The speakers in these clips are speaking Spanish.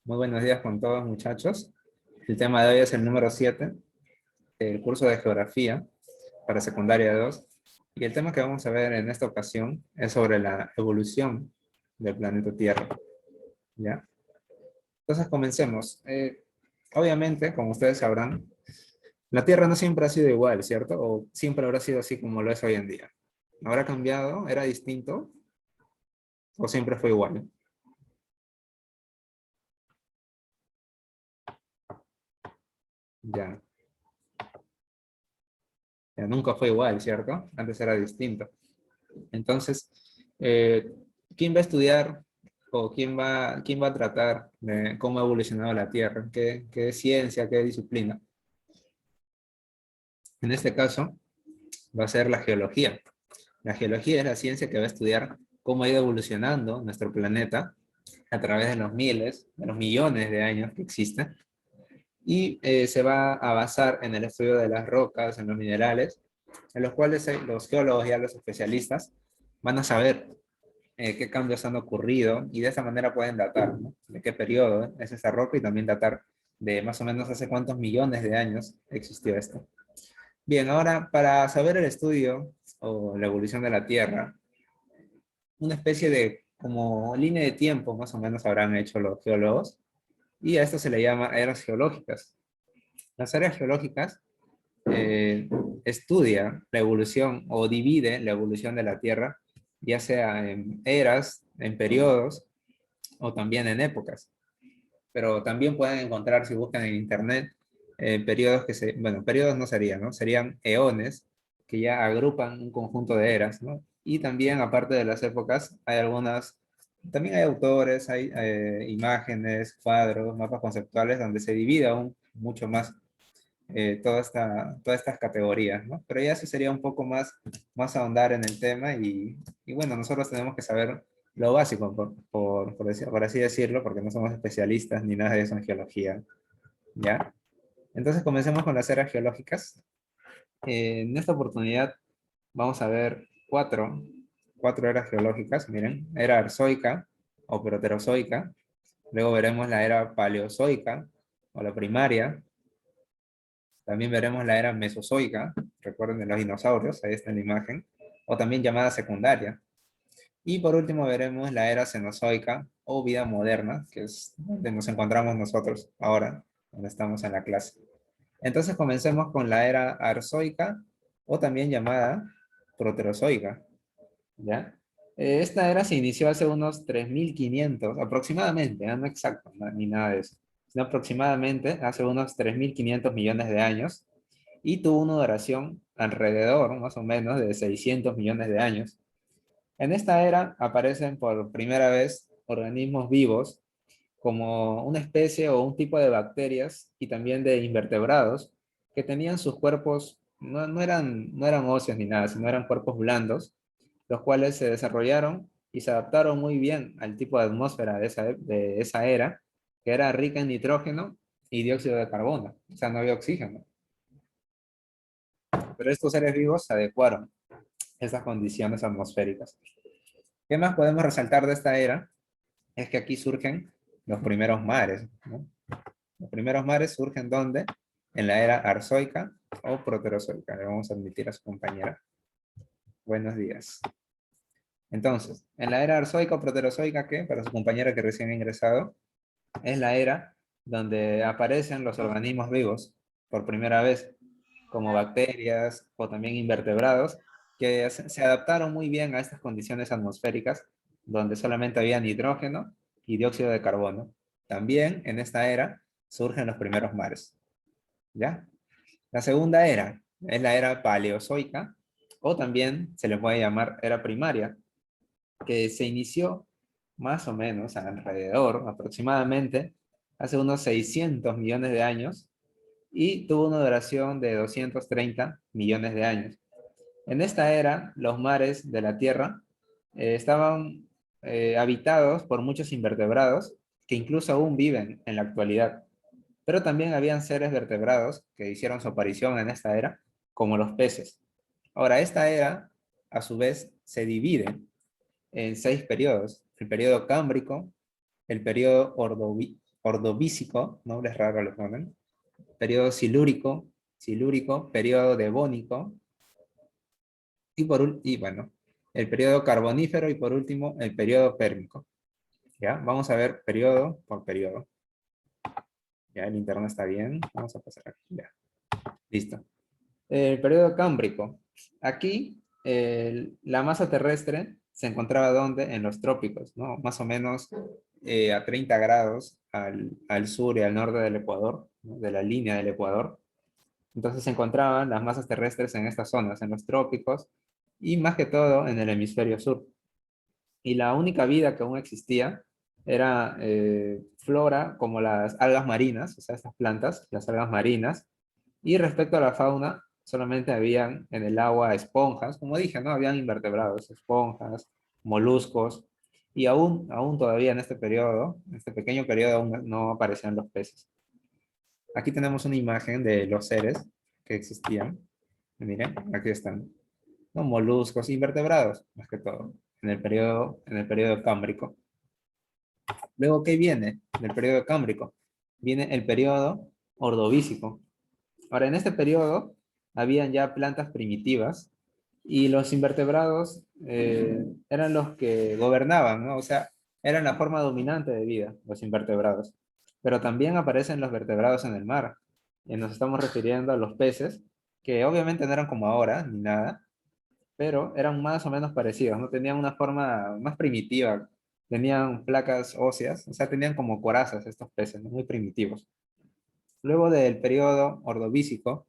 Muy buenos días con todos, muchachos. El tema de hoy es el número 7 del curso de Geografía para Secundaria 2. Y el tema que vamos a ver en esta ocasión es sobre la evolución del planeta Tierra. ¿Ya? Entonces comencemos. Obviamente, como ustedes sabrán, la Tierra no siempre ha sido igual, ¿cierto? O siempre habrá sido así como lo es hoy en día. ¿Habrá cambiado? ¿Era distinto? ¿O siempre fue igual? Ya. Ya nunca fue igual, ¿cierto? Antes era distinto. Entonces, ¿quién va a estudiar o quién va a tratar de cómo ha evolucionado la Tierra? ¿Qué ciencia, qué disciplina? En este caso, va a ser la geología. La geología es la ciencia que va a estudiar cómo ha ido evolucionando nuestro planeta a través de los miles, de los millones de años que existe. Y se va a basar en el estudio de las rocas, en los minerales, en los cuales los geólogos y los especialistas van a saber qué cambios han ocurrido y de esa manera pueden datar, ¿no? De qué periodo es esa roca y también datar de más o menos hace cuántos millones de años existió esto. Bien, ahora para saber el estudio o la evolución de la Tierra, una especie de como línea de tiempo más o menos habrán hecho los geólogos y a esto se le llama eras geológicas. Las eras geológicas eh, estudia la evolución o divide la evolución de la Tierra, ya sea en eras, en periodos o también en épocas. Pero también pueden encontrar, si buscan en internet, periodos bueno, periodos no serían, ¿no? Serían eones que ya agrupan un conjunto de eras, ¿no? Y también, aparte de las épocas, hay algunas, también hay autores, hay imágenes, cuadros, mapas conceptuales donde se divide aún mucho más todas estas categorías, ¿no? Pero ya eso sería un poco más ahondar en el tema y bueno, nosotros tenemos que saber lo básico, por así decirlo, porque no somos especialistas ni nada de eso en geología, ¿ya? Entonces comencemos con las eras geológicas. En esta oportunidad vamos a ver cuatro eras geológicas, miren, era arzoica o proterozoica, luego veremos la era paleozoica o la primaria. También veremos la era mesozoica, recuerden de los dinosaurios, ahí está en la imagen, o también llamada secundaria. Y por último veremos la era cenozoica o vida moderna, que es donde nos encontramos nosotros ahora, donde estamos en la clase. Entonces comencemos con la era arzoica o también llamada proterozoica, ¿ya? Esta era se inició hace unos 3.500, aproximadamente, no exacto, ni nada de eso, sino aproximadamente hace unos 3.500 millones de años y tuvo una duración alrededor, más o menos, de 600 millones de años. En esta era aparecen por primera vez organismos vivos como una especie o un tipo de bacterias y también de invertebrados que tenían sus cuerpos, no eran óseos ni nada, sino eran cuerpos blandos, los cuales se desarrollaron y se adaptaron muy bien al tipo de atmósfera de esa era, que era rica en nitrógeno y dióxido de carbono, o sea, no había oxígeno. Pero estos seres vivos se adecuaron a esas condiciones atmosféricas. ¿Qué más podemos resaltar de esta era? Es que aquí surgen los primeros mares, ¿no? Los primeros mares surgen ¿dónde? En la era arzoica o proterozoica. Le vamos a admitir a su compañera. Buenos días. Entonces, en la era arzoica o proterozoica, ¿qué? Para su compañera que recién ha ingresado, es la era donde aparecen los organismos vivos por primera vez, como bacterias o también invertebrados, que se adaptaron muy bien a estas condiciones atmosféricas, donde solamente había nitrógeno y dióxido de carbono. También en esta era surgen los primeros mares, ¿ya? La segunda era es la era paleozoica, o también se le puede llamar era primaria, que se inició más o menos alrededor, aproximadamente, hace unos 600 millones de años, y tuvo una duración de 230 millones de años. En esta era, los mares de la Tierra estaban habitados por muchos invertebrados que incluso aún viven en la actualidad. Pero también habían seres vertebrados que hicieron su aparición en esta era, como los peces. Ahora, esta era, a su vez, se divide en 6 periodos. El periodo cámbrico, el periodo ordovícico, nombres raros le ponen, periodo silúrico, periodo devónico, y bueno, el periodo carbonífero y por último el periodo pérmico. ¿Ya? Vamos a ver periodo por periodo. Ya, el interno está bien. Vamos a pasar aquí. Ya. Listo. El periodo cámbrico. Aquí la masa terrestre se encontraba ¿dónde? En los trópicos, ¿no? Más o menos a 30 grados al sur y al norte del Ecuador, ¿no? De la línea del Ecuador. Entonces se encontraban las masas terrestres en estas zonas, en los trópicos y más que todo en el hemisferio sur. Y la única vida que aún existía era flora como las algas marinas, o sea, estas plantas, las algas marinas. Y respecto a la fauna, solamente habían en el agua esponjas, como dije, ¿no? Habían invertebrados, esponjas, moluscos, y aún todavía en este periodo, en este pequeño periodo, aún no aparecían los peces. Aquí tenemos una imagen de los seres que existían. Miren, aquí están. ¿No? Moluscos, invertebrados, más que todo, en el periodo cámbrico. Luego, ¿qué viene del periodo cámbrico? Viene el periodo ordovícico. Ahora, en este periodo habían ya plantas primitivas y los invertebrados eran los que gobernaban, ¿no? O sea, eran la forma dominante de vida, los invertebrados. Pero también aparecen los vertebrados en el mar. Y nos estamos refiriendo a los peces, que obviamente no eran como ahora, ni nada, pero eran más o menos parecidos, ¿no? Tenían una forma más primitiva, tenían placas óseas, o sea, tenían como corazas estos peces, ¿no? Muy primitivos. Luego del periodo ordovícico,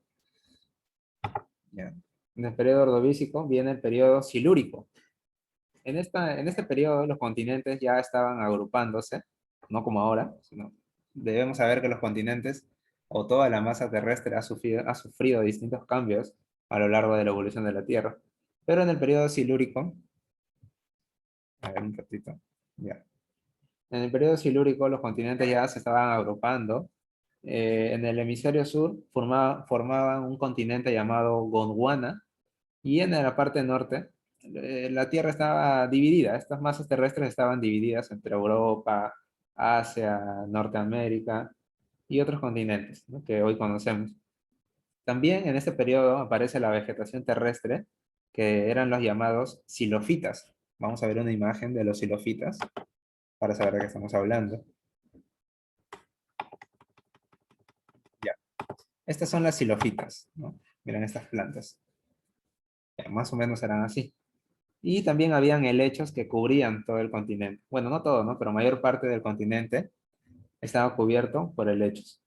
¿ya? En el periodo ordovícico viene el periodo silúrico. En este periodo los continentes ya estaban agrupándose, no como ahora, sino debemos saber que los continentes o toda la masa terrestre ha sufrido distintos cambios a lo largo de la evolución de la Tierra. Pero en el periodo silúrico, a ver un ratito, ya. En el periodo silúrico los continentes ya se estaban agrupando. En el hemisferio sur formaban un continente llamado Gondwana y en la parte norte la Tierra estaba dividida. Estas masas terrestres estaban divididas entre Europa, Asia, Norteamérica y otros continentes, ¿no? Que hoy conocemos. También en este periodo aparece la vegetación terrestre, que eran los llamados silofitas. Vamos a ver una imagen de los silofitas para saber de qué estamos hablando. Ya. Estas son las silofitas, ¿no? Miren estas plantas. Ya, más o menos eran así. Y también habían helechos que cubrían todo el continente. Bueno, no todo, ¿no? Pero mayor parte del continente estaba cubierto por helechos.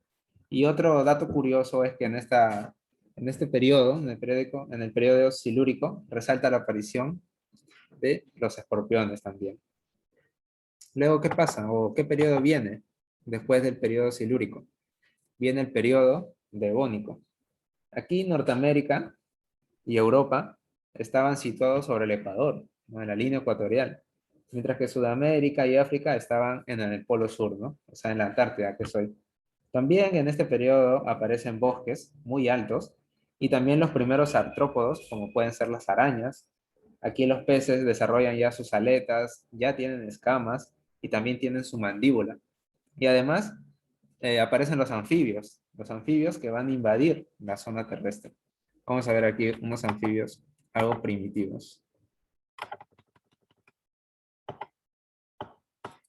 Y otro dato curioso es que en este periodo, en el periodo silúrico, resalta la aparición de los escorpiones también. Luego, ¿qué pasa? ¿O qué periodo viene después del periodo silúrico? Viene el periodo devónico. Aquí Norteamérica y Europa estaban situados sobre el Ecuador, ¿no? En la línea ecuatorial, mientras que Sudamérica y África estaban en el polo sur, ¿no? O sea, en la Antártida, que soy. También en este periodo aparecen bosques muy altos y también los primeros artrópodos, como pueden ser las arañas. Aquí los peces desarrollan ya sus aletas, ya tienen escamas y también tienen su mandíbula. Y además aparecen los anfibios que van a invadir la zona terrestre. Vamos a ver aquí unos anfibios algo primitivos.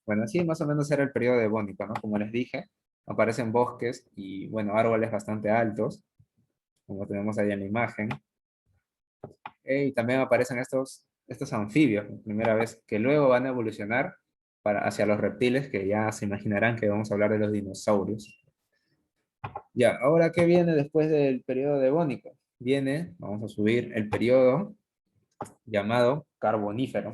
Bueno, así más o menos era el periodo devónico, ¿no? Como les dije, aparecen bosques y, bueno, árboles bastante altos, como tenemos ahí en la imagen. Y también aparecen estos anfibios, por primera vez, que luego van a evolucionar hacia los reptiles, que ya se imaginarán que vamos a hablar de los dinosaurios. Ya, ahora, ¿qué viene después del periodo devónico? Viene, vamos a subir, el periodo llamado carbonífero.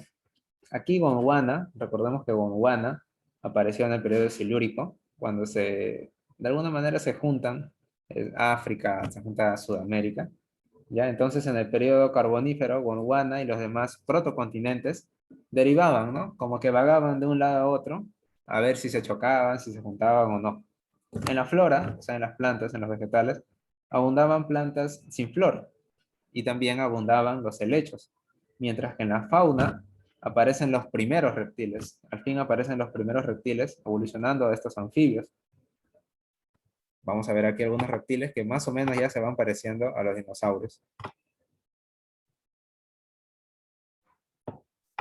Aquí Gondwana, recordemos que Gondwana apareció en el periodo silúrico, cuando de alguna manera se juntan África, se junta Sudamérica. ¿Ya? Entonces en el periodo carbonífero, Gondwana y los demás protocontinentes derivaban, ¿no? Como que vagaban de un lado a otro, a ver si se chocaban, si se juntaban o no. En la flora, o sea, en las plantas, en los vegetales, abundaban plantas sin flor y también abundaban los helechos, mientras que en la fauna aparecen los primeros reptiles. Al fin aparecen los primeros reptiles evolucionando a estos anfibios. Vamos a ver aquí algunos reptiles que más o menos ya se van pareciendo a los dinosaurios.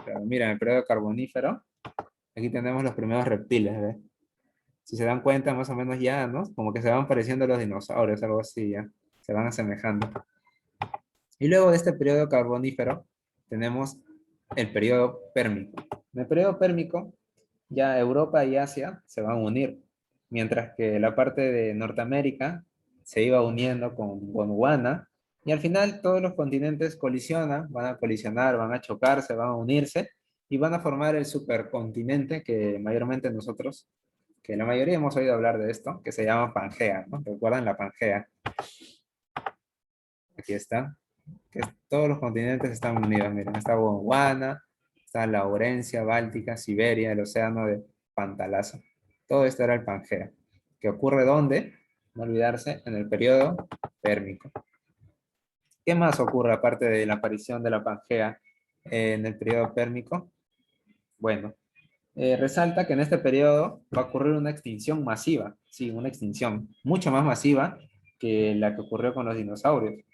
Pero mira, en el periodo carbonífero, aquí tenemos los primeros reptiles, ¿ves? Si se dan cuenta, más o menos ya, ¿no? Como que se van pareciendo a los dinosaurios, algo así, ya. Se van asemejando. Y luego de este periodo carbonífero, tenemos el periodo pérmico. En el periodo pérmico, ya Europa y Asia se van a unir, mientras que la parte de Norteamérica se iba uniendo con Gondwana, y al final todos los continentes colisionan, van a colisionar, van a chocarse, van a unirse, y van a formar el supercontinente que mayormente nosotros, que la mayoría hemos oído hablar de esto, que se llama Pangea, ¿no? ¿Recuerdan la Pangea? Aquí está. Que todos los continentes están unidos. Miren, está Gondwana, está la Laurencia, Báltica, Siberia, el océano de Pantalazo. Todo esto era el Pangea. ¿Que ocurre dónde? No olvidarse, en el periodo pérmico. ¿Qué más ocurre aparte de la aparición de la Pangea en el periodo pérmico? Bueno, resalta que en este periodo va a ocurrir una extinción masiva. Sí, una extinción mucho más masiva que la que ocurrió con los dinosaurios.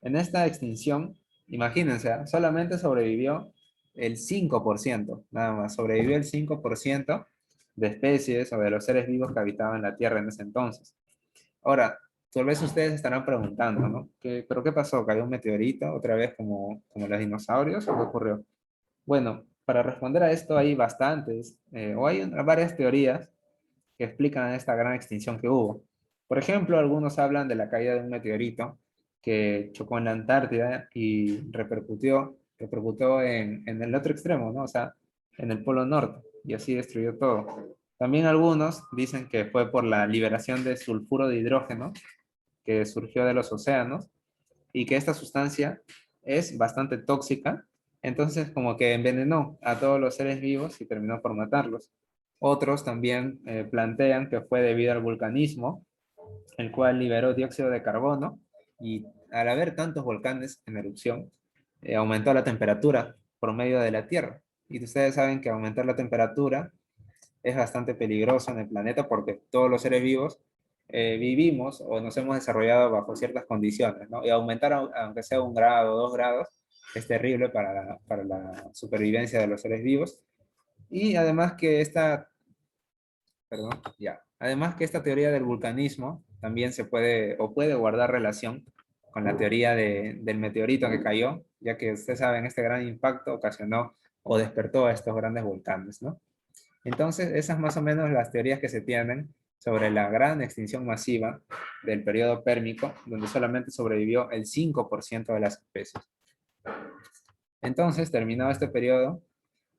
En esta extinción, imagínense, solamente sobrevivió el 5%, nada más, sobrevivió el 5% de especies o de los seres vivos que habitaban la Tierra en ese entonces. Ahora, tal vez ustedes estarán preguntando, ¿no? ¿Pero qué pasó? ¿Cayó un meteorito otra vez como los dinosaurios o qué ocurrió? Bueno, para responder a esto hay bastantes, o hay varias teorías que explican esta gran extinción que hubo. Por ejemplo, algunos hablan de la caída de un meteorito que chocó en la Antártida y repercutió en el otro extremo, ¿no? O sea, en el Polo Norte, y así destruyó todo. También algunos dicen que fue por la liberación de sulfuro de hidrógeno que surgió de los océanos y que esta sustancia es bastante tóxica, entonces como que envenenó a todos los seres vivos y terminó por matarlos. Otros también plantean que fue debido al vulcanismo, el cual liberó dióxido de carbono y al haber tantos volcanes en erupción, aumentó la temperatura promedio de la Tierra. Y ustedes saben que aumentar la temperatura es bastante peligroso en el planeta porque todos los seres vivos vivimos o nos hemos desarrollado bajo ciertas condiciones, ¿no? Y aumentar, aunque sea 1 grado o 2 grados, es terrible para la supervivencia de los seres vivos. Y además que además que esta teoría del vulcanismo también se puede o puede guardar relación con la teoría del meteorito que cayó, ya que ustedes saben, este gran impacto ocasionó o despertó a estos grandes volcanes, ¿no? Entonces, esas más o menos las teorías que se tienen sobre la gran extinción masiva del periodo pérmico, donde solamente sobrevivió el 5% de las especies. Entonces, terminado este periodo,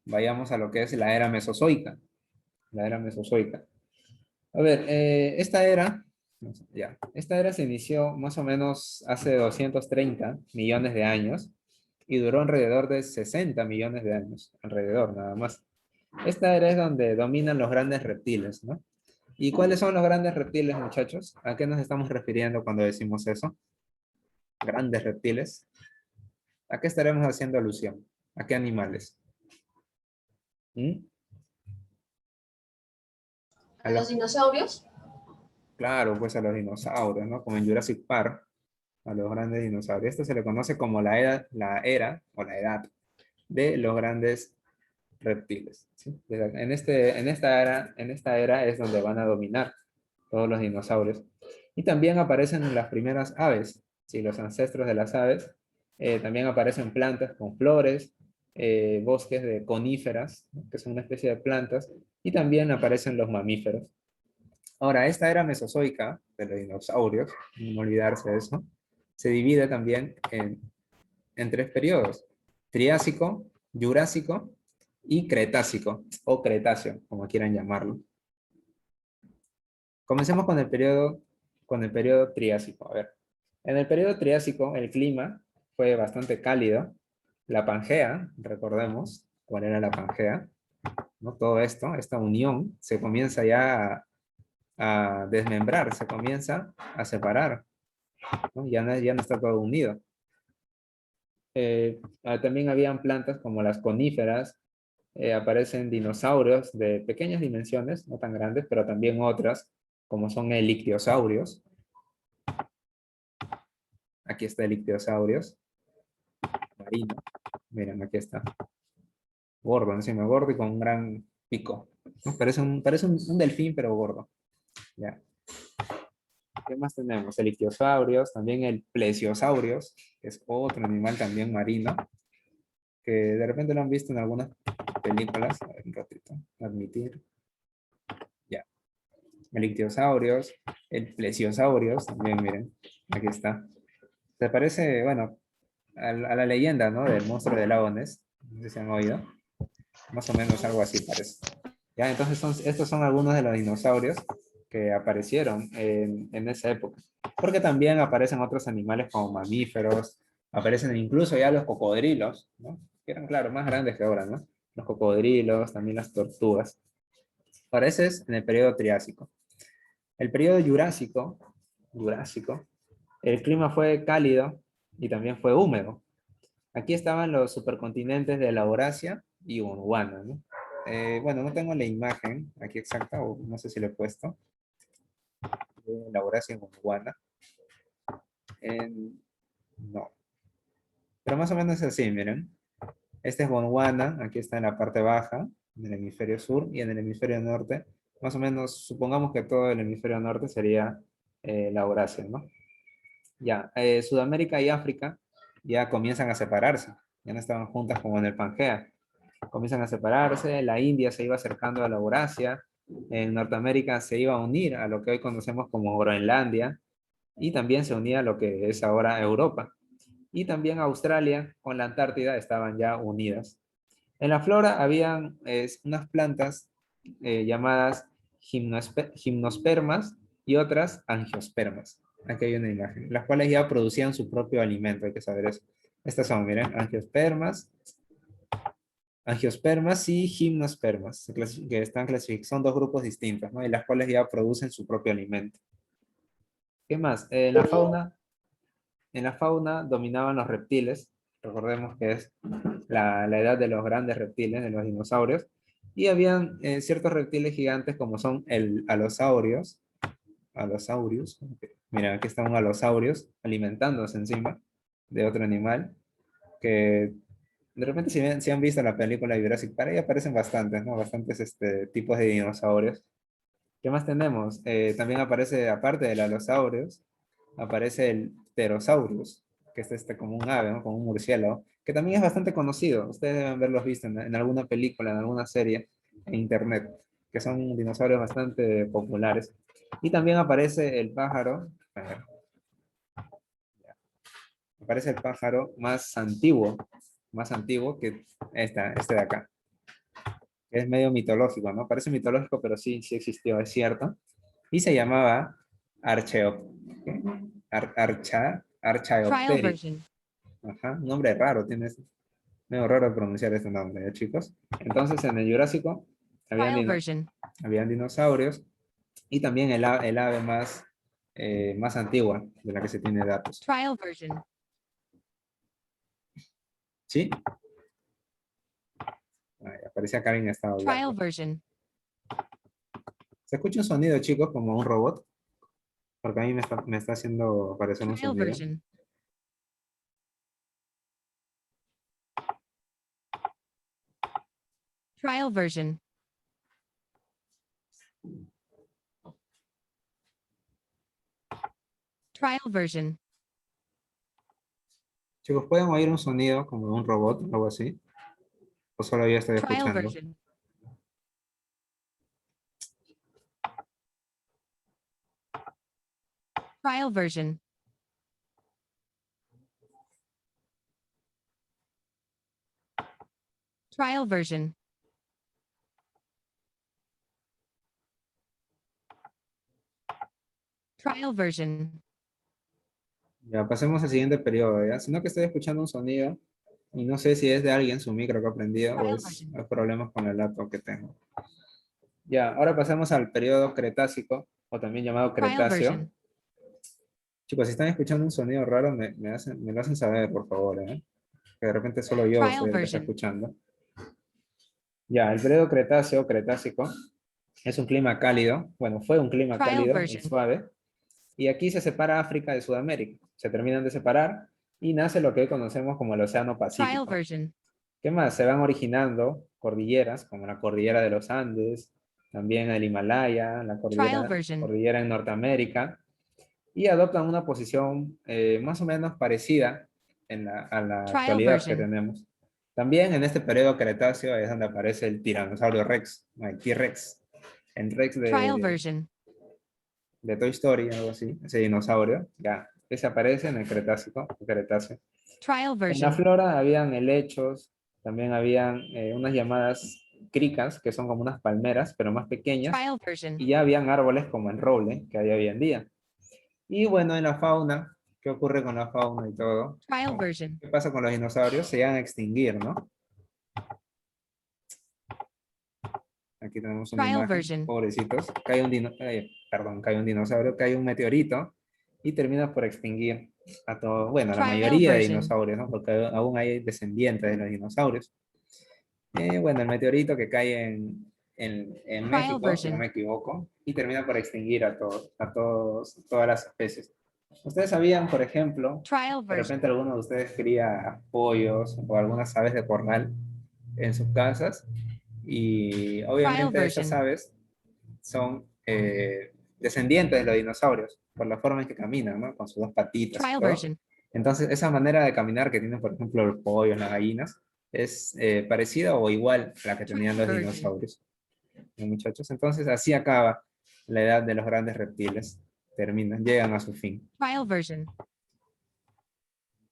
vayamos a lo que es la era mesozoica. La era mesozoica. A ver, esta era se inició más o menos hace 230 millones de años y duró alrededor de 60 millones de años, alrededor nada más. Esta era es donde dominan los grandes reptiles, ¿no? ¿Y cuáles son los grandes reptiles, muchachos? ¿A qué nos estamos refiriendo cuando decimos eso? Grandes reptiles. ¿A qué estaremos haciendo alusión? ¿A qué animales? ¿Mm? ¿A los dinosaurios? Claro, pues a los dinosaurios, ¿no? Como en Jurassic Park, a los grandes dinosaurios. Esto se le conoce como la era o la edad de los grandes reptiles, ¿sí? En esta era es donde van a dominar todos los dinosaurios. Y también aparecen las primeras aves, ¿sí? Los ancestros de las aves. También aparecen plantas con flores, bosques de coníferas, ¿no? Que son una especie de plantas, y también aparecen los mamíferos. Ahora, esta era mesozoica de los dinosaurios, no olvidarse de eso, se divide también en 3 periodos: Triásico, Jurásico y Cretácico, o Cretáceo, como quieran llamarlo. Comencemos con el periodo Triásico. A ver, en el periodo Triásico el clima fue bastante cálido. La Pangea, recordemos cuál era la Pangea, ¿no? Todo esto, esta unión, se comienza ya a desmembrar, se comienza a separar, ¿no? Ya no está todo unido. También habían plantas como las coníferas, aparecen dinosaurios de pequeñas dimensiones, no tan grandes, pero también otras, como son el ictiosaurios. Aquí está el ictiosaurios marino. Miren, aquí está. Gordo, encima, gordo y con un gran pico. ¿No? Parece un delfín, pero gordo. Ya. ¿Qué más tenemos? El ictiosaurios, también el plesiosaurios, que es otro animal también marino, que de repente lo han visto en algunas películas. A ver, un ratito, admitir. Ya. El ictiosaurios, el plesiosaurios, también miren, aquí está. Se parece, bueno, a la leyenda, ¿no? Del monstruo del lago Ness. No sé si han oído. Más o menos algo así parece. Ya, entonces estos son algunos de los dinosaurios que aparecieron en esa época. Porque también aparecen otros animales como mamíferos, aparecen incluso ya los cocodrilos, ¿no? Que eran, claro, más grandes que ahora, ¿no? Los cocodrilos, también las tortugas. Ahora ese es en el periodo Triásico. El periodo Jurásico, el clima fue cálido y también fue húmedo. Aquí estaban los supercontinentes de la Eurasia y Gondwana, ¿no? Bueno, no tengo la imagen aquí exacta, o no sé si lo he puesto, de la Eurasia y Gondwana. No, pero más o menos es así, miren. Este es Gondwana, aquí está en la parte baja, en el hemisferio sur, y en el hemisferio norte, más o menos, supongamos que todo el hemisferio norte sería la Eurasia, ¿no? Ya, Sudamérica y África ya comienzan a separarse, ya no estaban juntas como en el Pangea. Comienzan a separarse, la India se iba acercando a la Eurasia, en Norteamérica se iba a unir a lo que hoy conocemos como Groenlandia, y también se unía a lo que es ahora Europa. Y también Australia con la Antártida estaban ya unidas. En la flora habían unas plantas llamadas gimnospermas y otras angiospermas. Aquí hay una imagen, las cuales ya producían su propio alimento, hay que saber eso. Estas son, miren, angiospermas y gimnospermas, que están clasificados, son dos grupos distintos, ¿no? Y las cuales ya producen su propio alimento. ¿Qué más? En la fauna dominaban los reptiles, recordemos que es la edad de los grandes reptiles, de los dinosaurios, y habían ciertos reptiles gigantes como son el alosaurios, mira, aquí están un alosaurios alimentándose encima de otro animal, que de repente si han visto la película de Jurassic Park, ahí aparecen bastantes, ¿no? Bastantes tipos de dinosaurios. ¿Qué más tenemos? También aparece, aparte del alosaurios, aparece el pterosaurus, que es como un ave, ¿no? Como un murciélago, que también es bastante conocido. Ustedes deben haberlos visto en alguna película, en alguna serie, en internet, que son dinosaurios bastante populares. Y también aparece el pájaro, a ver, aparece el pájaro más antiguo que este de acá, que es medio mitológico, ¿no? Parece mitológico, pero sí, sí existió, es cierto. Y se llamaba Archeo, Trial Archaeopteryx. version. Ajá, un nombre raro, tienes medio raro pronunciar este nombre, ¿eh, chicos? Entonces, en el Jurásico habían, Trial version. habían dinosaurios y también el ave más antigua de la que se tiene datos. Trial version. ¿Sí? Ay, aparece acá en estado Trial blanco. version. ¿Se escucha un sonido, chicos, como un robot? Porque a mí me está haciendo aparecer un Trial sonido. version. Trial version. Trial version. Chicos, ¿pueden oír un sonido como de un robot o algo así? ¿O solo yo estoy Trial escuchando? version. Trial version. Trial version. Trial version. Ya, pasemos al siguiente periodo, ¿ya? Sino que estoy escuchando un sonido y no sé si es de alguien su micro que ha prendido o Trial es version. hay problemas con el laptop que tengo. Ya, ahora pasamos al periodo Cretácico, o también llamado Trial Cretáceo. version. Chicos, si están escuchando un sonido raro, me lo hacen saber, por favor, ¿eh? que de repente solo yo Trial soy el que está version. escuchando. Ya, el periodo Cretáceo, Cretácico, es un clima cálido, bueno, fue un clima Trial cálido y version. suave, y aquí se separa África de Sudamérica, se terminan de separar y nace lo que hoy conocemos como el Océano Trial Pacífico. version. ¿Qué más? Se van originando cordilleras, como la cordillera de los Andes, también el Himalaya, la Trial version. cordillera en Norteamérica, y adoptan una posición más o menos parecida a la Trial actualidad que version. tenemos. También en este periodo Cretáceo es donde aparece el tiranosaurio Rex, el T-Rex, el Rex Trial version. de Toy Story, algo así, ese dinosaurio, ya, ese aparece en el Cretáceo. Trial En la version. flora habían helechos, también habían unas llamadas cricas, que son como unas palmeras, pero más pequeñas, Trial version. y ya habían árboles como el roble, que hay hoy en día. Y bueno, en la fauna, ¿qué ocurre con la fauna y todo? Trial version. ¿Qué pasa con los dinosaurios? Se llegan a extinguir, ¿no? Aquí tenemos una Trial imagen, version. pobrecitos. Cae un dinosaurio, cae un meteorito y termina por extinguir a todo, bueno, a la Trial mayoría de version. dinosaurios, ¿no? Porque aún hay descendientes de los dinosaurios. Bueno, el meteorito que cae en Trial México, si no version. me equivoco, y termina por extinguir todas las especies. Ustedes sabían, por ejemplo, Trial de version. repente alguno de ustedes cría pollos o algunas aves de corral en sus casas y Trial obviamente estas version. aves son descendientes de los dinosaurios por la forma en que caminan, ¿no? Con sus dos patitas y Trial todo. version. Entonces, esa manera de caminar que tienen, por ejemplo, los pollos, las gallinas, es parecida o igual a la que tenían Trial los version. dinosaurios, ¿no, muchachos? Entonces, así acaba la edad de los grandes reptiles. Terminan, llegan a su fin. Trial version.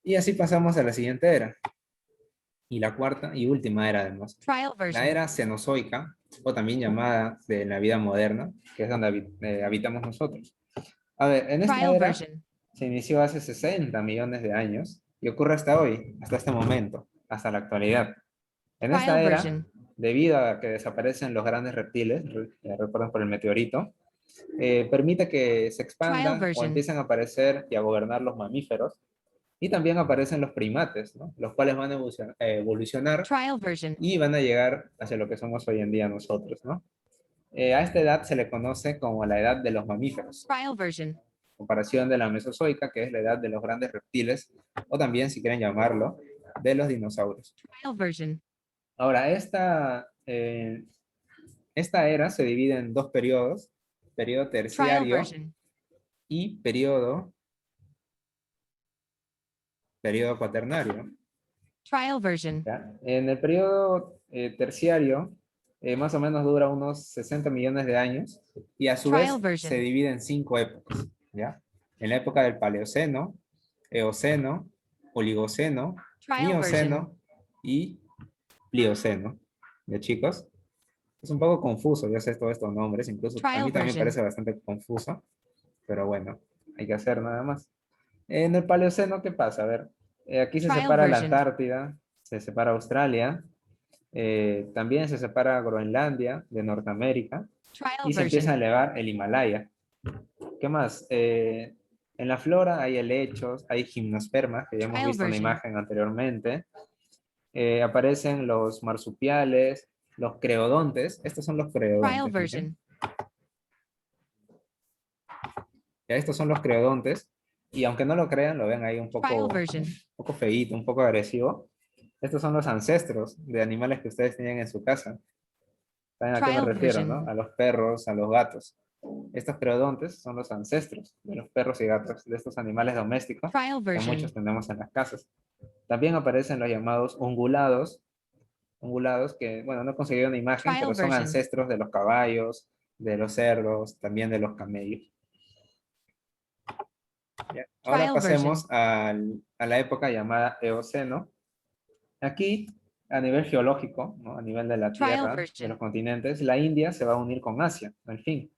Y así pasamos a la siguiente era. Y la cuarta y última era, además. Trial La version. era cenozoica, o también llamada de la vida moderna, que es donde habitamos nosotros. A ver, en esta Trial era version. se inició hace 60 millones de años y ocurre hasta hoy, hasta este momento, hasta la actualidad. En Trial esta era, version. debido a que desaparecen los grandes reptiles, recuerdan por el meteorito, permite que se Trial expandan o version. empiecen a aparecer y a gobernar los mamíferos, y también aparecen los primates, ¿no? Los cuales van a evolucionar Trial version. y van a llegar hacia lo que somos hoy en día nosotros, ¿no? A esta edad se le conoce como la edad de los mamíferos, Trial version. comparación de la Mesozoica, que es la edad de los grandes reptiles, o también, si quieren llamarlo, de los dinosaurios. Trial version. Ahora, esta era se divide en dos periodos, periodo Trial terciario version. y periodo cuaternario. Trial version. ¿Ya? En el periodo terciario, más o menos dura unos 60 millones de años y a su Trial vez se version. divide en 5 épocas. ¿Ya? En la época del Paleoceno, Eoceno, Oligoceno, Trial version. Mioceno y Plioceno. ¿Ya, chicos? Es un poco confuso, yo sé todos estos nombres, incluso a Trial mí también me version. parece bastante confuso, pero bueno, hay que hacer nada más. En el Paleoceno, ¿qué pasa? A ver, aquí se Trial separa la version. Antártida, se separa Australia, también se separa Groenlandia de Norteamérica Trial y se empieza a version. elevar el Himalaya. ¿Qué más? En la flora hay helechos, hay gimnospermas, que ya hemos Trial visto una version. imagen anteriormente. Aparecen los marsupiales, los creodontes. Estos son los Trial creodontes, miren. version. Ya, estos son los creodontes. Y aunque no lo crean, lo ven ahí Trial version. un poco feíto, un poco agresivo. Estos son los ancestros de animales que ustedes tenían en su casa. ¿Saben a qué me Trial refiero, no? version. A los perros, a los gatos. Estos creodontes son los ancestros de los perros y gatos, de estos animales domésticos Trial que muchos version. tenemos en las casas. También aparecen los llamados ungulados que, bueno, no he conseguido una imagen, Trial pero son version. ancestros de los caballos, de los cerdos, también de los camellos. ¿Ya? Ahora Trial version. pasemos a la época llamada Eoceno. Aquí, a nivel geológico, ¿no? A nivel de la Trial Tierra, de los version. continentes, la India se va a unir con Asia, al fin.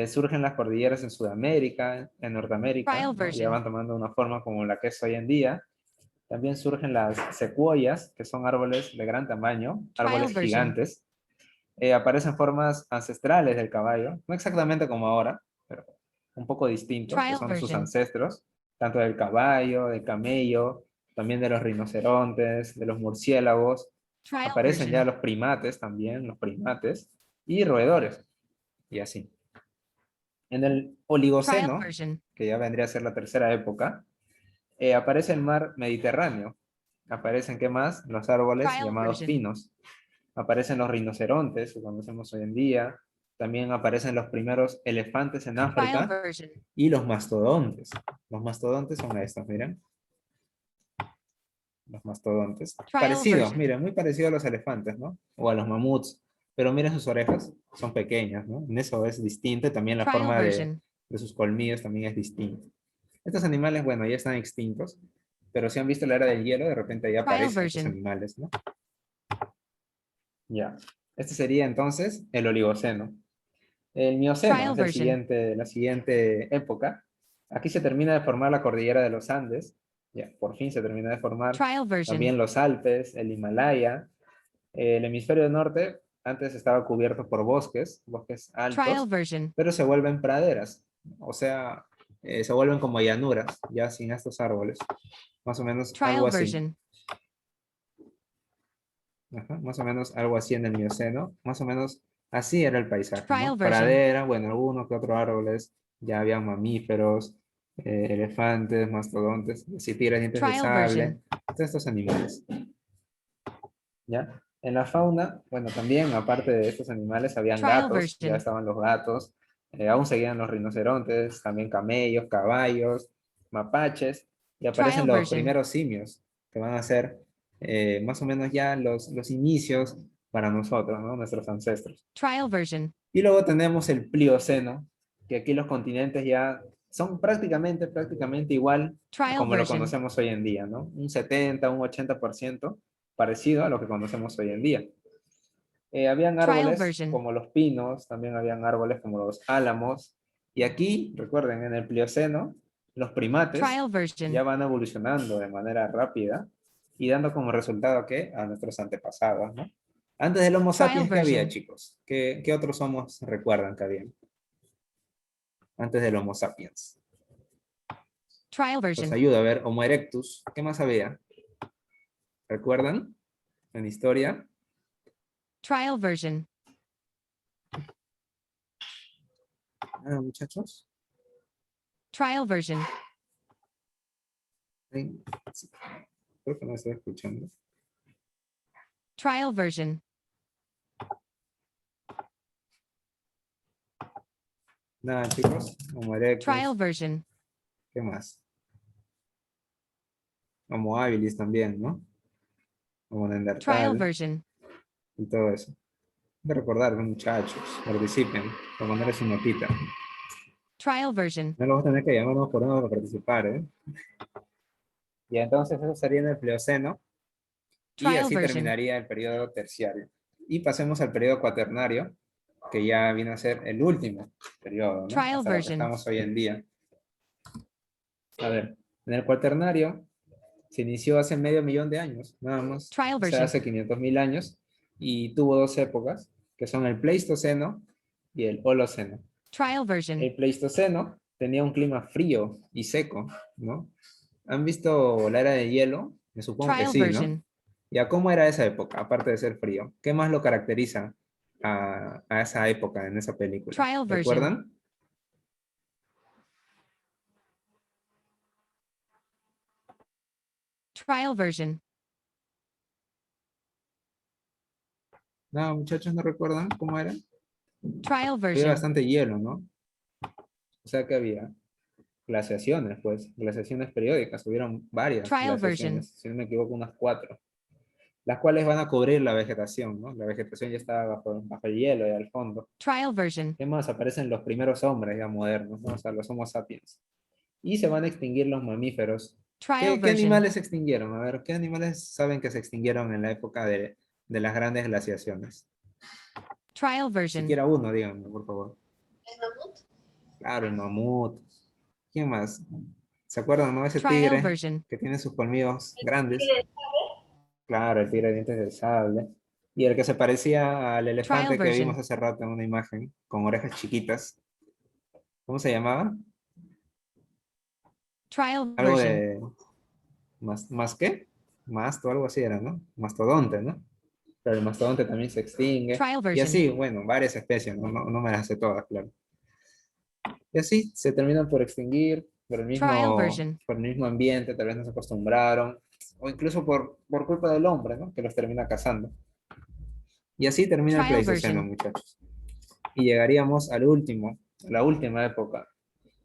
Surgen las cordilleras en Sudamérica, en Norteamérica, Trial ¿no? Ya version. van tomando una forma como la que es hoy en día. También surgen las secuoyas, que son árboles de gran tamaño, Trial árboles version. gigantes. Aparecen formas ancestrales del caballo, no exactamente como ahora, pero un poco distintos, que Trial son sus version. ancestros, tanto del caballo, del camello, también de los rinocerontes, de los murciélagos. Trial Aparecen ya version. los primates también, los primates, y roedores, y así. En el Trial Oligoceno, version. que ya vendría a ser la tercera época, aparece el mar Mediterráneo. Aparecen, ¿qué más? Los árboles Trial llamados version. pinos. Aparecen los rinocerontes, que conocemos hoy en día. También aparecen los primeros elefantes en Trial África version. y los mastodontes. Los mastodontes son estos, miren. Los mastodontes. Trial Parecidos, version. miren, muy parecidos a los elefantes, ¿no? O a los mamuts. Pero miren sus orejas, son pequeñas, ¿no? En eso es distinto. También la Trial forma version. de sus colmillos también es distinta. Estos animales, bueno, ya están extintos, pero si han visto la era del hielo, de repente ya Trial aparecen estos version. animales, ¿no? Ya. Este sería entonces el Oligoceno. El Mioceno Trial es version. la siguiente época. Aquí se termina de formar la cordillera de los Andes. Ya, por fin se termina de formar Trial version. también los Alpes, el Himalaya. El hemisferio norte antes estaba cubierto por bosques, bosques Trial altos, version. pero se vuelven praderas. O sea, se vuelven como llanuras, ya sin estos árboles. Más o menos algo Trial así. version. Ajá, más o menos algo así en el Mioceno. Más o menos así era el paisaje, Trial ¿no? version. Pradera, bueno, algunos que otros árboles, ya había mamíferos, elefantes, mastodontes, así tigres, dientes de Trial sable, version. todos estos animales, ¿ya? En la fauna, bueno, también aparte de estos animales, habían Trial gatos, ya version. estaban los gatos, aún seguían los rinocerontes, también camellos, caballos, mapaches, y aparecen Trial los version. primeros simios, que van a ser más o menos ya los inicios para nosotros, ¿no? Nuestros ancestros. Trial version. Y luego tenemos el Plioceno, que aquí los continentes ya son prácticamente igual a Trial como lo version. conocemos hoy en día, ¿no? Un 70, un 80% parecido a lo que conocemos hoy en día. Habían Trial árboles version. como los pinos, también habían árboles como los álamos. Y aquí, recuerden, en el Plioceno, los primates Trial version. ya van evolucionando de manera rápida y dando como resultado ¿qué? A nuestros antepasados, ¿no? Antes del Homo Trial sapiens, ¿qué había, version. chicos? ¿Qué otros homos recuerdan que había antes del Homo sapiens? Trial Los version. ayuda a ver, Homo erectus, ¿qué más había? ¿Recuerdan en historia? Trial version. Ah, muchachos. Trial version. Sí, creo que no estoy escuchando. Trial version. Nada, chicos. Homo Trial erectus. version. ¿Qué más? Homo habilis también, ¿no? Homo Trial neandertal version. y todo eso. De recordar, muchachos, participen, para ponerles una notita. Trial version. No los voy a tener que llamarnos por uno para participar, ¿eh? Y entonces eso sería en el Plioceno y Trial así version. terminaría el periodo terciario. Y pasemos al periodo cuaternario, que ya viene a ser el último periodo, ¿no? Trial Hasta lo que version. estamos hoy en día. A ver, en el cuaternario se inició hace medio millón de años, nada más, Trial o sea, version. hace 500.000 años, y tuvo dos épocas, que son el Pleistoceno y el Holoceno. Trial version. El Pleistoceno tenía un clima frío y seco, ¿no? ¿Han visto la era de hielo? Me supongo que Trial sí, ¿no? version. ¿Ya cómo era esa época, aparte de ser frío? ¿Qué más lo caracteriza a esa época en esa película? Trial version. ¿Recuerdan? Trial version. No, muchachos, ¿no recuerdan cómo era? Trial Había version. bastante hielo, ¿no? O sea que había glaciaciones, pues, glaciaciones periódicas. Hubieron varias Trial version. glaciaciones, si no me equivoco, unas 4, las cuales van a cubrir la vegetación, ¿no? La vegetación ya está bajo el hielo y al fondo. Trial version. ¿Qué más? Aparecen los primeros hombres ya modernos, ¿no? O sea, los Homo sapiens. Y se van a extinguir los mamíferos. Trial ¿Qué version. animales se extinguieron? A ver, ¿qué animales saben que se extinguieron en la época de las grandes glaciaciones? Trial version. Siquiera uno, díganme, por favor. ¿El mamut? Claro, el mamut. ¿Quién más? ¿Se acuerdan, no? Ese Trial tigre version. que tiene sus colmillos grandes. ¿El Claro, el tigre de dientes de sable. Y el que se parecía al Trial elefante que vimos version. hace rato en una imagen, con orejas chiquitas. ¿Cómo se llamaba? Trial Algo version. de ¿Más qué? Masto, algo así era, ¿no? Mastodonte, ¿no? Pero el mastodonte también se extingue. Trial Y version. así, bueno, varias especies, no me las sé todas, claro. Y así se terminan por extinguir Trial version. por el mismo ambiente, tal vez no se acostumbraron, o incluso por culpa del hombre, ¿no? Que los termina cazando. Y así termina el Trial Pleistoceno, version. muchachos. Y llegaríamos al último, la última época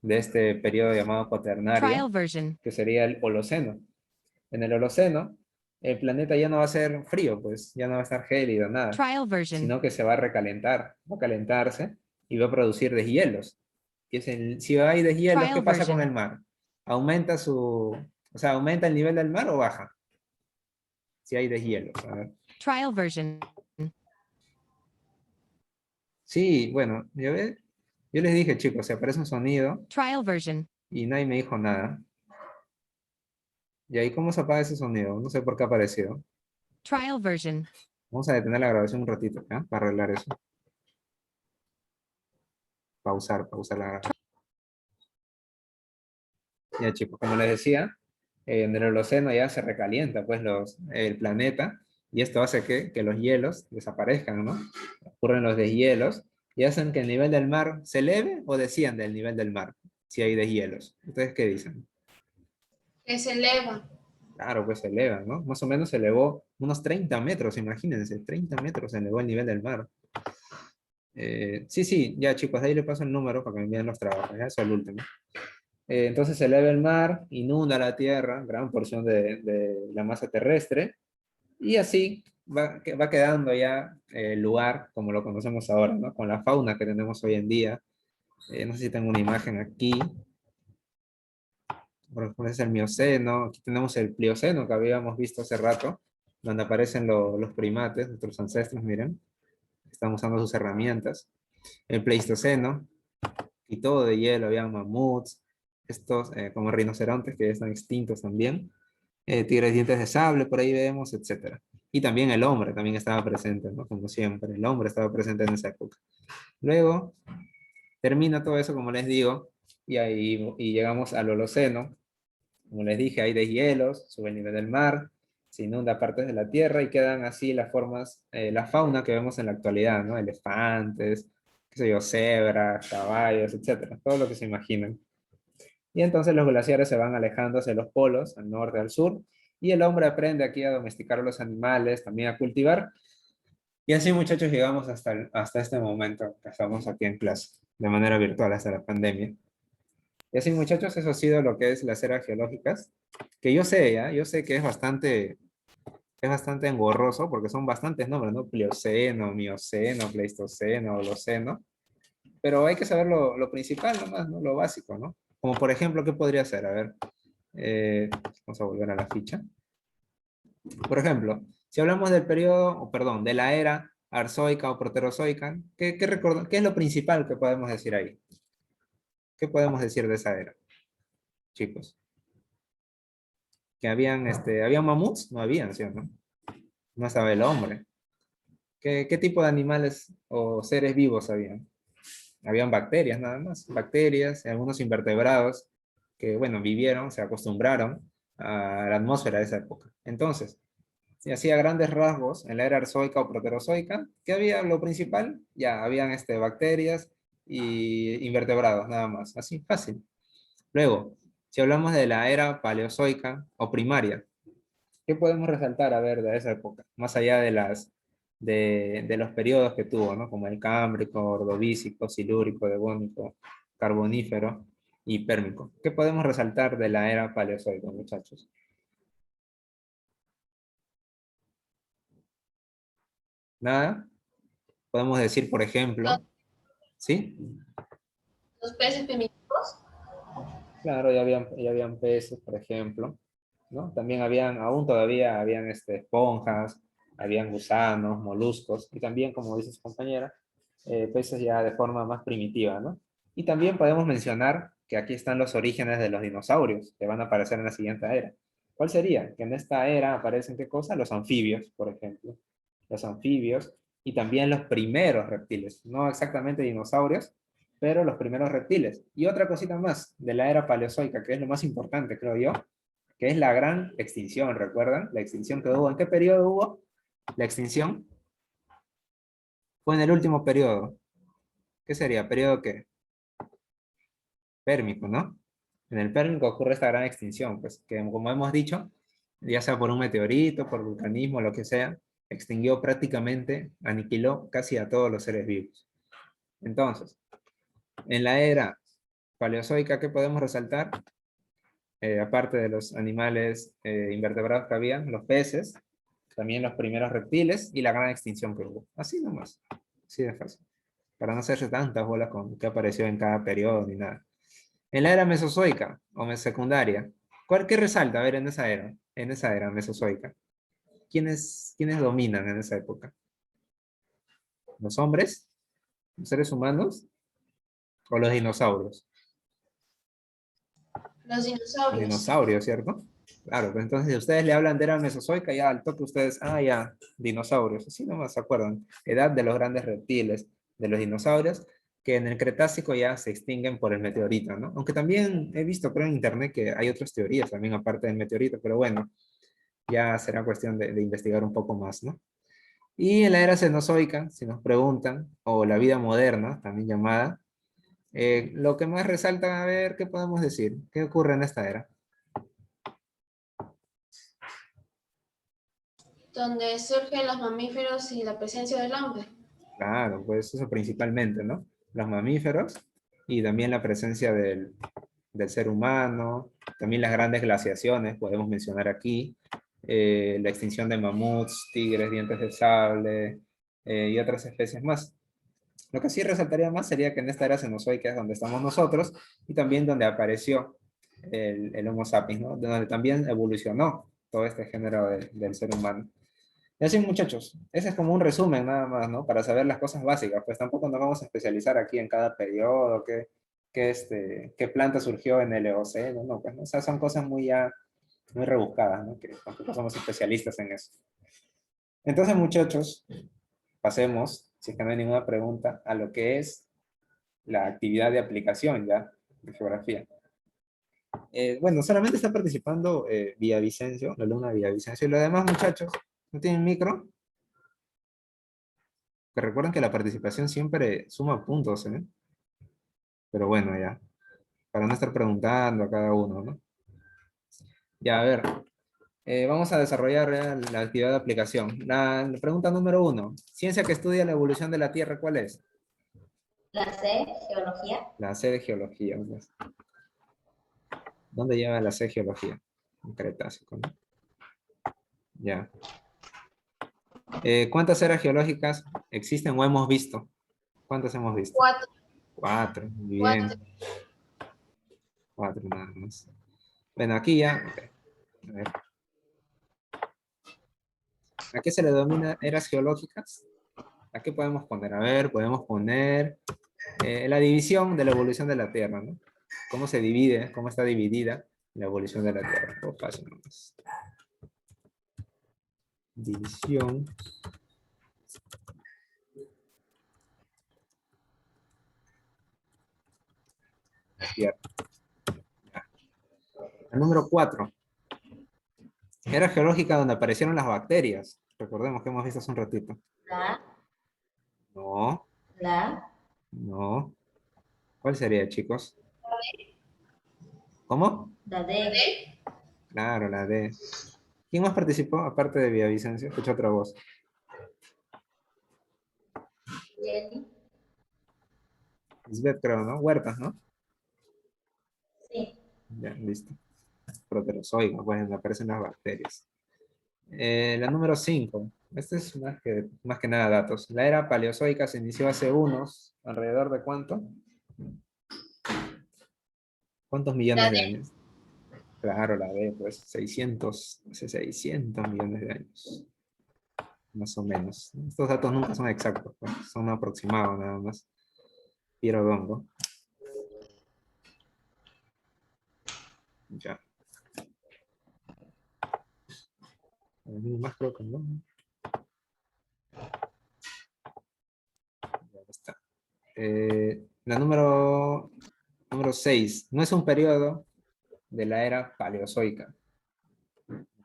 de este periodo llamado Cuaternario, Trial version. que sería el Holoceno. En el Holoceno, el planeta ya no va a ser frío, pues ya no va a estar gélido, nada, Trial version. sino que se va a recalentar, va a calentarse y va a producir deshielos. Si hay deshielos, ¿qué Trial pasa con version. el mar? ¿Aumenta o sea, aumenta el nivel del mar o baja? Si hay deshielos. A ver. Trial version. Sí, bueno, yo les dije, chicos, se aparece un sonido Trial version. y nadie me dijo nada. ¿Y ahí cómo se apaga ese sonido? No sé por qué ha aparecido. Trial version. Vamos a detener la grabación un ratito, ¿ya? Para arreglar eso. Pausar la grabación. Ya, chicos, como les decía, en el Holoceno ya se recalienta pues el planeta y esto hace que los hielos desaparezcan, ¿no? Ocurren los deshielos y hacen que el nivel del mar se eleve o descienda el nivel del mar, si hay deshielos. ¿Ustedes qué dicen? Que se eleva. Claro, pues se eleva, ¿no? Más o menos se elevó unos 30 metros, imagínense, 30 metros se elevó el nivel del mar. Sí, ya chicos, ahí le paso el número para que me envíen los trabajos, ya eso es el último. Entonces se eleva el mar, inunda la tierra, gran porción de la masa terrestre, y así va quedando ya el lugar como lo conocemos ahora, ¿no? Con la fauna que tenemos hoy en día. No sé si tengo una imagen aquí. Por ejemplo, es el Mioceno. Aquí tenemos el Plioceno que habíamos visto hace rato, donde aparecen los primates, nuestros ancestros, miren. Están usando sus herramientas. El Pleistoceno, y todo de hielo, había mamuts, estos como rinocerontes que ya están extintos también, tigres dientes de sable, por ahí vemos, etcétera. Y también el hombre también estaba presente, ¿no? Como siempre, el hombre estaba presente en esa época. Luego termina todo eso, como les digo, y llegamos al Holoceno. Como les dije, hay deshielos, sube el nivel del mar, se inunda partes de la tierra y quedan así las formas, la fauna que vemos en la actualidad, ¿no? Elefantes, qué sé yo, cebras, caballos, etcétera, todo lo que se imaginan. Y entonces los glaciares se van alejando hacia los polos, al norte, al sur, y el hombre aprende aquí a domesticar a los animales, también a cultivar. Y así, muchachos, llegamos hasta este momento que estamos aquí en clase, de manera virtual hasta la pandemia. Y así, muchachos, eso ha sido lo que es las eras geológicas, que yo sé, ¿ya? Yo sé que es bastante engorroso porque son bastantes nombres, ¿no? Plioceno, Mioceno, Pleistoceno, Holoceno, pero hay que saber lo principal nomás, ¿no? Lo básico, ¿no? Como por ejemplo, ¿qué podría ser? A ver, vamos a volver a la ficha. Por ejemplo, si hablamos del periodo, o perdón, de la era arzoica o proterozoica, ¿qué es lo principal que podemos decir ahí? ¿Qué podemos decir de esa era, chicos? Que ¿habían mamuts? No habían, ¿sí o no? No estaba el hombre. ¿Qué tipo de animales o seres vivos habían? Habían bacterias nada más, bacterias, algunos invertebrados que, bueno, vivieron, se acostumbraron a la atmósfera de esa época. Entonces, si hacía grandes rasgos en la era arzoica o proterozoica, ¿qué había? Lo principal, ya habían bacterias y invertebrados, nada más, así, fácil. Luego, si hablamos de la era paleozoica o primaria, ¿qué podemos resaltar, a ver, de esa época? Más allá de los periodos que tuvo, ¿no? Como el Cámbrico, Ordovícico, Silúrico, Devónico, Carbonífero y Pérmico. ¿Qué podemos resaltar de la era paleozoica, muchachos? Nada. Podemos decir, por Los, ejemplo, ¿sí? los peces primitivos. Claro, ya habían peces, por ejemplo, ¿no? También aún todavía habían esponjas, habían gusanos, moluscos, y también, como dice su compañera, peces ya de forma más primitiva, ¿no? Y también podemos mencionar que aquí están los orígenes de los dinosaurios, que van a aparecer en la siguiente era. ¿Cuál sería? Que en esta era aparecen, ¿qué cosa? Los anfibios, por ejemplo. Los anfibios y también los primeros reptiles, no exactamente dinosaurios, pero los primeros reptiles. Y otra cosita más de la era paleozoica, que es lo más importante, creo yo, que es la gran extinción, ¿recuerdan? La extinción que hubo. ¿En qué periodo hubo la extinción? Fue en el último periodo. ¿Qué sería? ¿Periodo qué? Pérmico, ¿no? En el Pérmico ocurre esta gran extinción, pues que como hemos dicho, ya sea por un meteorito, por vulcanismo, lo que sea, extinguió prácticamente, aniquiló casi a todos los seres vivos. Entonces, en la era paleozoica, ¿qué podemos resaltar? Aparte de los animales invertebrados que había, los peces, también los primeros reptiles y la gran extinción que hubo. Así nomás, así de fácil. Para no hacerse tantas bolas con qué apareció en cada periodo ni nada. En la era mesozoica o mesecundaria, ¿qué resalta? A ver, en esa era mesozoica. ¿Quiénes dominan en esa época? ¿Los hombres? ¿Los seres humanos? ¿O los dinosaurios? Los Los dinosaurios. dinosaurios, ¿cierto? Claro, pues entonces si ustedes le hablan de era mesozoica, ya al toque ustedes, ya, dinosaurios. Así nomás se acuerdan. Edad de los grandes reptiles, de los dinosaurios, que en el Cretácico ya se extinguen por el meteorito, ¿no? Aunque también he visto, creo, en internet que hay otras teorías también aparte del meteorito, pero bueno, ya será cuestión de investigar un poco más, ¿no? Y en la era cenozoica, si nos preguntan, o la vida moderna, también llamada, lo que más resalta, a ver, ¿qué podemos decir? ¿Qué ocurre en esta era? Donde surgen los mamíferos y la presencia del hombre. Claro, pues eso principalmente, ¿no? Los mamíferos y también la presencia del ser humano, también las grandes glaciaciones, podemos mencionar aquí, la extinción de mamuts, tigres, dientes de sable y otras especies más. Lo que sí resaltaría más sería que en esta era cenozoica es donde estamos nosotros y también donde apareció el Homo sapiens, ¿no? De donde también evolucionó todo este género del ser humano. Y así, muchachos, ese es como un resumen nada más, ¿no? Para saber las cosas básicas, pues tampoco nos vamos a especializar aquí en cada periodo, qué planta surgió en el Eoceno, no, pues, ¿no? O sea, son cosas muy rebuscadas, ¿no? Que tampoco somos especialistas en eso. Entonces, muchachos, pasemos, si es que no hay ninguna pregunta, a lo que es la actividad de aplicación ya de geografía. Bueno, solamente está participando Villavicencio, la alumna Villavicencio, y los demás muchachos, ¿no tienen micro? Que recuerden que la participación siempre suma puntos, ¿eh? Pero bueno, ya, para no estar preguntando a cada uno, ¿no? Ya, a ver, vamos a desarrollar ya la actividad de aplicación. La pregunta número 1, ciencia que estudia la evolución de la Tierra, ¿cuál es? La C, geología. La C de geología, pues. ¿Dónde lleva la C geología? En Cretácico, ¿no? Ya. ¿Cuántas eras geológicas existen o hemos visto? ¿Cuántas hemos visto? 4. 4, muy 4. bien. 4 nada más. Bueno, aquí ya. Ok. A ver. ¿A qué se le denomina eras geológicas? ¿A qué podemos poner? A ver, podemos poner la división de la evolución de la Tierra, ¿no? ¿Cómo se divide? ¿Cómo está dividida la evolución de la Tierra? Oh, fácil nomás. División. La Tierra. El número 4. Era geológica donde aparecieron las bacterias. Recordemos que hemos visto hace un ratito. La, No, la, no. ¿Cuál sería, chicos? ¿Cómo? la D, Claro, la D. ¿Quién más participó aparte de Villavicencio? Escucho otra voz. Jenny. Lisbeth, creo, ¿no? Huertas, ¿no? Sí. Ya, listo. Proterozoicos, pues aparecen las bacterias. La número 5. Este es más que nada datos. La era paleozoica se inició hace ¿alrededor de cuánto? ¿Cuántos millones La de D. años? Claro, la D, pues hace 600 millones de años. Más o menos. Estos datos nunca son exactos, pues, son aproximados nada más. Piero Dongo. Ya. Más creo que no. Ya está. La número 6. No es un periodo de la era paleozoica.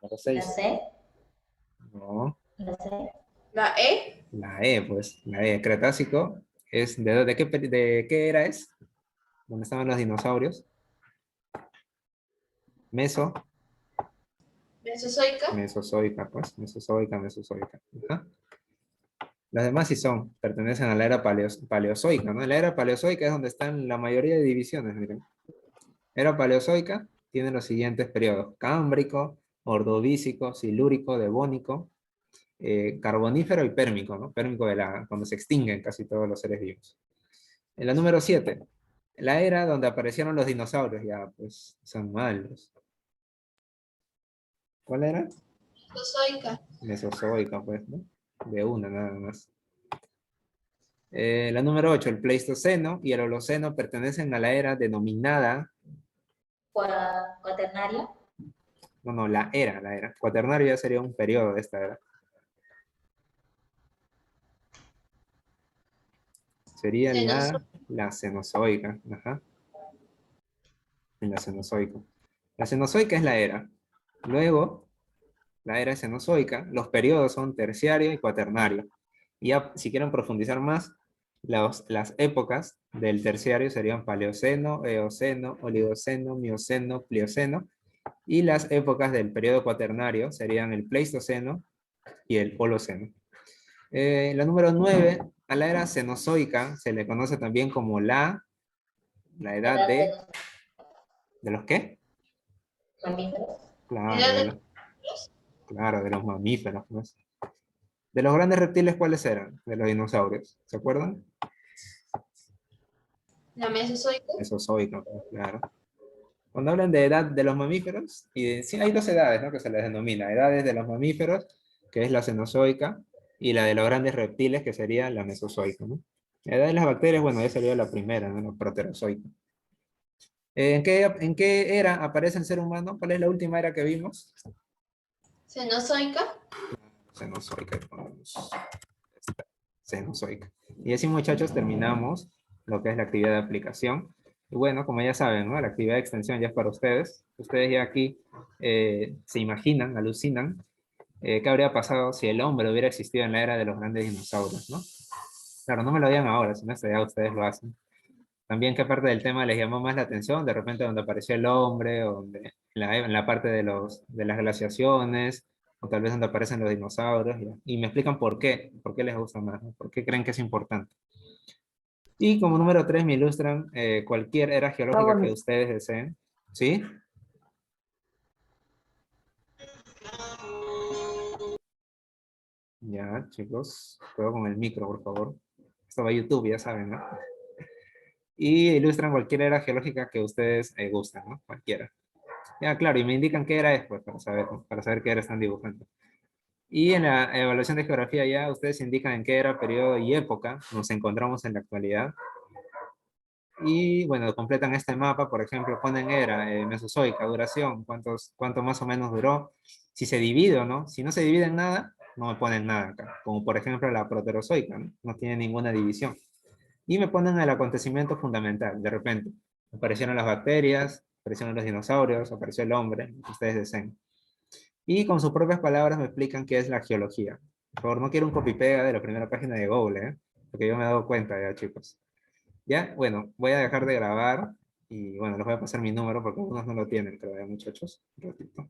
Número La 6. C. No. La C. La E. La E, pues. La E. Cretácico es de qué era es? ¿Dónde estaban los dinosaurios? Meso. Mesozoica. Mesozoica, pues. Mesozoica. Ajá. Las demás sí pertenecen a la era paleozoica, ¿no? La era paleozoica es donde están la mayoría de divisiones, miren. Era paleozoica tiene los siguientes periodos: cámbrico, ordovícico, silúrico, devónico, carbonífero y pérmico, ¿no? Pérmico cuando se extinguen casi todos los seres vivos. En la número 7, la era donde aparecieron los dinosaurios, ya, pues, son malos. ¿Cuál era? Mesozoica. Mesozoica, pues, ¿no? De una, nada más. La número 8, el Pleistoceno y el Holoceno pertenecen a la era denominada, Cuaternaria. no, la era. Cuaternario ya sería un periodo de esta era. Sería la Cenozoica. Ajá. En la Cenozoica. La Cenozoica es la era. Luego, la era cenozoica, los periodos son terciario y cuaternario. Y ya, si quieren profundizar más, las épocas del terciario serían Paleoceno, Eoceno, Oligoceno, Mioceno, Plioceno. Y las épocas del periodo cuaternario serían el Pleistoceno y el Holoceno. La número 9, a la era cenozoica se le conoce también como la edad Edad de ¿de los qué? los mamíferos. Claro, Edad de de los, los claro, de los mamíferos, pues. De los grandes reptiles, ¿cuáles eran? De los dinosaurios, ¿se acuerdan? La Mesozoica. Mesozoica, pues, claro. Cuando hablan de edad de los mamíferos, sí, hay dos edades, ¿no? Que se les denomina, edades de los mamíferos, que es la cenozoica, y la de los grandes reptiles, que sería la mesozoica, ¿no? La edad de las bacterias, bueno, ya sería la primera, ¿no? La proterozoica. ¿En qué era aparece el ser humano? ¿Cuál es la última era que vimos? Cenozoica. Cenozoica. Cenozoica. Y así, muchachos, terminamos lo que es la actividad de aplicación. Y bueno, como ya saben, ¿no? La actividad de extensión ya es para ustedes. Ustedes ya aquí se imaginan, alucinan, qué habría pasado si el hombre hubiera existido en la era de los grandes dinosaurios, ¿no? Claro, no me lo digan ahora, sino hasta ya ustedes lo hacen. También qué parte del tema les llamó más la atención, de repente donde apareció el hombre, o en la parte de las glaciaciones, o tal vez donde aparecen los dinosaurios, y me explican por qué les gusta más, ¿no? ¿Por qué creen que es importante? Y como número 3 me ilustran cualquier era geológica que ustedes deseen. ¿Sí? Ya, chicos, juego con el micro, por favor. Esto va a YouTube, ya saben, ¿no? Y ilustran cualquier era geológica que ustedes gusten, ¿no? Cualquiera. Ya, claro, y me indican qué era es, pues, para saber qué era están dibujando. Y en la evaluación de geografía ya ustedes indican en qué era, periodo y época nos encontramos en la actualidad. Y bueno, completan este mapa, por ejemplo, ponen era, mesozoica, duración, cuánto más o menos duró, si se divide o no. Si no se divide en nada, no me ponen nada acá. Como por ejemplo la proterozoica, ¿no? No tiene ninguna división. Y me ponen el acontecimiento fundamental, de repente. Aparecieron las bacterias, aparecieron los dinosaurios, apareció el hombre, ustedes deseen. Y con sus propias palabras me explican qué es la geología. Por favor, no quiero un copy-pega de la primera página de Google, ¿eh? Porque yo me he dado cuenta ya, chicos. Ya, bueno, voy a dejar de grabar y bueno, les voy a pasar mi número porque algunos no lo tienen, creo, muchachos. Un ratito.